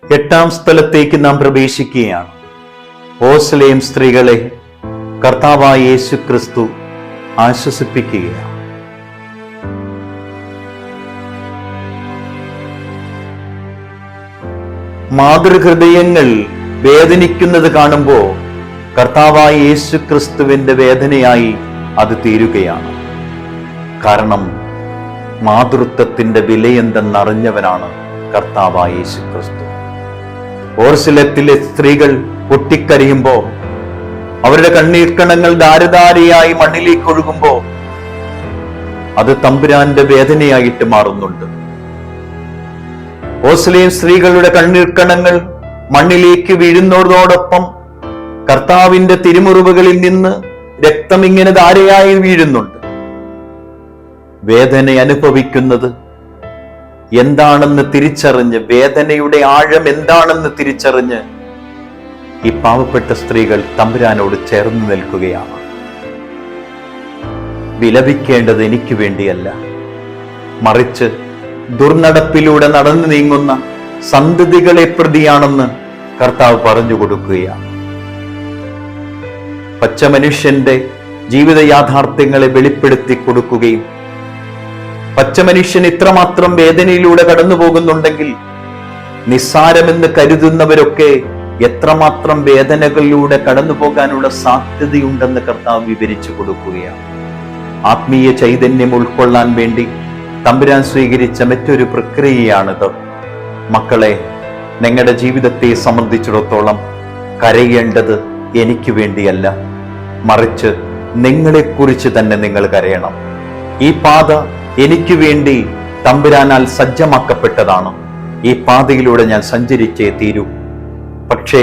8-ാം സ്ഥലത്തേക്ക് നാം പ്രവേശിക്കുകയാണ്. ഓസ്ലേം സ്ത്രീകളെ കർത്താവായ യേശു ക്രിസ്തു ആശ്വസിപ്പിക്കുകയാണ്. മാതൃഹൃദയങ്ങൾ വേദനിക്കുന്നത് കാണുമ്പോൾ കർത്താവായ യേശു ക്രിസ്തുവിന്റെ വേദനയായി അത് തീരുകയാണ്. കാരണം മാതൃത്വത്തിന്റെ വിലയെന്തെന്നറിഞ്ഞവനാണ് കർത്താവായ യേശു ക്രിസ്തു. ഓർശിലത്തിലെ സ്ത്രീകൾ പൊട്ടിക്കരയുമ്പോ, അവരുടെ കണ്ണീർക്കണങ്ങൾ ധാരധാരയായി മണ്ണിലേക്ക് ഒഴുകുമ്പോ അത് തമ്പുരാന്റെ വേദനയായിട്ട് മാറുന്നുണ്ട്. ഓസ്ലേം സ്ത്രീകളുടെ കണ്ണീർക്കണങ്ങൾ മണ്ണിലേക്ക് വീഴുന്നതോടൊപ്പം കർത്താവിന്റെ തിരുമുറിവുകളിൽ നിന്ന് രക്തം ഇങ്ങനെ ധാരയായി വീഴുന്നുണ്ട്. വേദന അനുഭവിക്കുന്നത് എന്താണെന്ന് തിരിച്ചറിഞ്ഞ്, വേദനയുടെ ആഴം എന്താണെന്ന് തിരിച്ചറിഞ്ഞ് ഈ പാവപ്പെട്ട സ്ത്രീകൾ തമ്പുരാനോട് ചേർന്ന് നിൽക്കുകയാണ്. വിലപിക്കേണ്ടത് എനിക്ക് വേണ്ടിയല്ല, മറിച്ച് ദുർനടപ്പിലൂടെ നടന്നു നീങ്ങുന്ന സന്തതികളെ പ്രതിയാണെന്ന് കർത്താവ് പറഞ്ഞു കൊടുക്കുകയാണ്. പച്ച മനുഷ്യന്റെ ജീവിത യാഥാർത്ഥ്യങ്ങളെ വെളിപ്പെടുത്തി കൊടുക്കുകയും, പച്ച മനുഷ്യൻ ഇത്രമാത്രം വേദനയിലൂടെ കടന്നു പോകുന്നുണ്ടെങ്കിൽ നിസ്സാരമെന്ന് കരുതുന്നവരൊക്കെ എത്രമാത്രം വേദനകളിലൂടെ കടന്നു പോകാനുള്ള സാധ്യതയുണ്ടെന്ന് കർത്താവ് വിവരിച്ചു കൊടുക്കുകയാണ്. ആത്മീയ ചൈതന്യം ഉൾക്കൊള്ളാൻ വേണ്ടി തമ്പുരാൻ സ്വീകരിച്ച മറ്റൊരു പ്രക്രിയയാണിത്. മക്കളെ, നിങ്ങളുടെ ജീവിതത്തെ സംബന്ധിച്ചിടത്തോളം കരയേണ്ടത് എനിക്ക് വേണ്ടിയല്ല, മറിച്ച് നിങ്ങളെക്കുറിച്ച് തന്നെ നിങ്ങൾ കരയണം. ഈ പാത എനിക്ക് വേണ്ടി തമ്പുരാനാൽ സജ്ജമാക്കപ്പെട്ടതാണ്. ഈ പാതയിലൂടെ ഞാൻ സഞ്ചരിച്ചേ തീരൂ. പക്ഷേ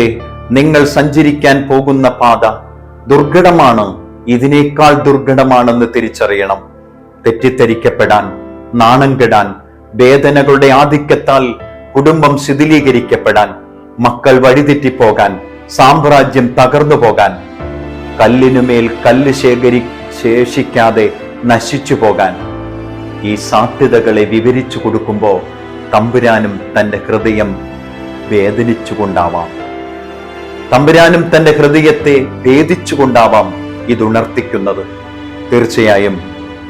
നിങ്ങൾ സഞ്ചരിക്കാൻ പോകുന്ന പാത ദുർഘടമാണ്, ഇതിനേക്കാൾ ദുർഘടമാണെന്ന് തിരിച്ചറിയണം. തെറ്റിദ്ധരിക്കപ്പെടാൻ, നാണം കെടാൻ, വേദനകളുടെ ആധിക്യത്താൽ കുടുംബം ശിഥിലീകരിക്കപ്പെടാൻ, മക്കൾ വഴിതെറ്റിപ്പോകാൻ, സാമ്രാജ്യം തകർന്നു പോകാൻ, കല്ലിനുമേൽ കല്ല് ശേഷിക്കാതെ നശിച്ചു പോകാൻ, ഈ സാധ്യതകളെ വിവരിച്ചു കൊടുക്കുമ്പോൾ തമ്പുരാനും തന്റെ ഹൃദയം വേദനിച്ചുകൊണ്ടാവാം. തമ്പുരാനും തന്റെ ഹൃദയത്തെ വേദിച്ചുകൊണ്ടാവാം ഇതുണർത്തിക്കുന്നത്. തീർച്ചയായും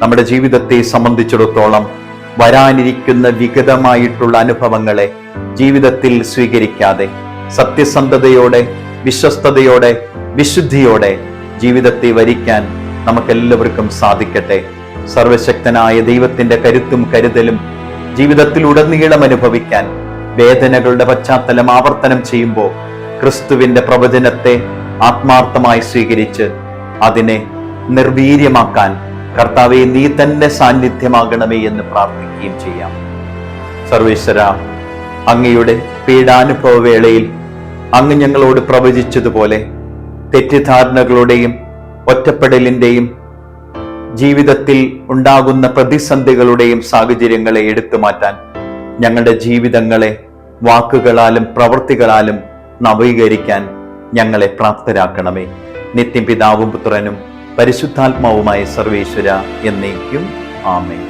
നമ്മുടെ ജീവിതത്തെ സംബന്ധിച്ചിടത്തോളം വരാനിരിക്കുന്ന വിഗതമായിട്ടുള്ള അനുഭവങ്ങളെ ജീവിതത്തിൽ സ്വീകരിക്കാതെ സത്യസന്ധതയോടെ, വിശ്വസ്തയോടെ, വിശുദ്ധിയോടെ ജീവിതത്തെ വരിക്കാൻ നമുക്കെല്ലാവർക്കും സാധിക്കട്ടെ. സർവശക്തനായ ദൈവത്തിന്റെ കരുത്തും കരുതലും ജീവിതത്തിൽ ഉടനീളം അനുഭവിക്കാൻ, വേദനകളുടെ പശ്ചാത്തലം ആവർത്തനം ചെയ്യുമ്പോൾ ക്രിസ്തുവിന്റെ പ്രവചനത്തെ ആത്മാർത്ഥമായി സ്വീകരിച്ച് അതിനെ നിർവീര്യമാക്കാൻ കർത്താവെ നീ തന്നെ സാന്നിധ്യമാകണമേ എന്ന് പ്രാർത്ഥിക്കുകയും ചെയ്യാം. സർവേശ്വര, അങ്ങയുടെ പീഡാനുഭവ വേളയിൽ അങ്ങ് ഞങ്ങളോട് പ്രവചിച്ചതുപോലെ തെറ്റിദ്ധാരണകളുടെയും ഒറ്റപ്പെടലിന്റെയും ജീവിതത്തിൽ ഉണ്ടാകുന്ന പ്രതിസന്ധികളുടെയും സാഹചര്യങ്ങളെ എടുത്തു മാറ്റാൻ ഞങ്ങളുടെ ജീവിതങ്ങളെ വാക്കുകളാലും പ്രവൃത്തികളാലും നവീകരിക്കാൻ ഞങ്ങളെ പ്രാപ്തരാക്കണമേ. നിത്യം പിതാവും പുത്രനും പരിശുദ്ധാത്മാവുമായ സർവേശ്വര എന്നേക്കും ആമേൻ.